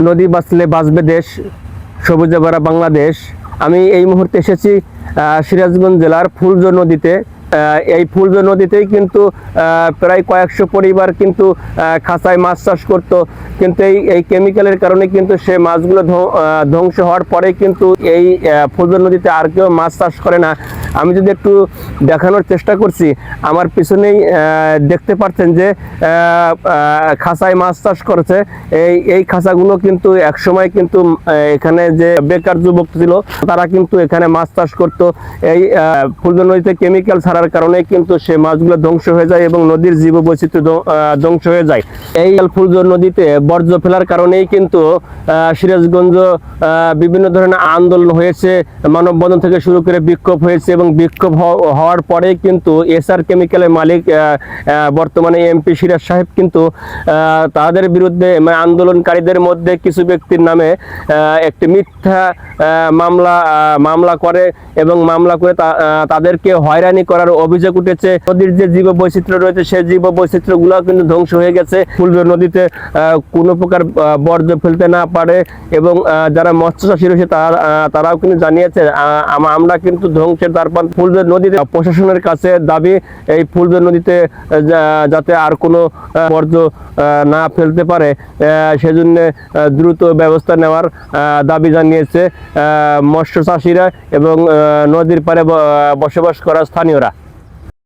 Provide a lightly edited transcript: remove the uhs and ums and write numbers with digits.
নদী বাঁচলে বাঁচবে দেশ, সবুজে ভরা বাংলাদেশ। আমি এই মুহূর্তে এসেছি সিরাজগঞ্জ জেলার ফুলজো নদীতে। এই ফুলজো নদীতেই কিন্তু প্রায় কয়েকশো পরিবার কিন্তু খাঁচায় মাছ চাষ করত, কিন্তু এই কেমিক্যালের কারণে কিন্তু সে মাছগুলো ধ্বংস হওয়ার পরে কিন্তু এই ফুলজো নদীতে আর কেউ মাছ চাষ করে না। আমি যদি একটু দেখানোর চেষ্টা করছি, আমার পিছনেই দেখতে পাচ্ছেন যে খাঁচায় মাছ চাষ করেছে। এই খাঁচাগুলো কিন্তু একসময় কিন্তু এখানে যে বেকার যুবক ছিল তারা কিন্তু এখানে মাছ চাষ করত। এই ফুলজো নদীতে কেমিক্যাল ছাড়ার কারণে কিন্তু সে মাছগুলো ধ্বংস হয়ে যায় এবং নদীর জীববৈচিত্র্য ধ্বংস হয়ে যায়। এই ফুলজো নদীতে বর্জ্য ফেলার কারণেই কিন্তু সিরাজগঞ্জ বিভিন্ন ধরনের আন্দোলন হয়েছে, মানববন্ধন থেকে শুরু করে বিক্ষোভ হয়েছে এবং বিক্ষোভ হওয়ার পরে কিন্তু এসআর কেমিক্যালের মালিক বর্তমানে এমপি সিরাজ সাহেব কিন্তু তাদের বিরুদ্ধে আন্দোলনকারীদের মধ্যে কিছু ব্যক্তির নামে একটি মিথ্যা মামলা করে এবং মামলা করে তাদেরকে হয়রানি করার অভিযোগ উঠেছে। নদীর যে জীববৈচিত্র্য রয়েছে সেই জীববৈচিত্র্যগুলো কিন্তু ধ্বংস হয়ে গেছে। ফুলজো নদীতে কোনো প্রকার বর্জ্য ফেলতে না পারে এবং যারা মৎস্যচাষী রয়েছে তারাও কিন্তু জানিয়েছে আমরা কিন্তু ধ্বংসের দ্বারপ্রান্তে। ফুলজো নদীতে প্রশাসনের কাছে দাবি এই ফুলজো নদীতে যাতে আর কোনো বর্জ্য না ফেলতে পারে সেজন্য দ্রুত ব্যবস্থা নেওয়ার দাবি জানিয়েছে মৎস্য চাষিরা এবং নদীর পাড়ে বসবাস করা স্থানীয়রা।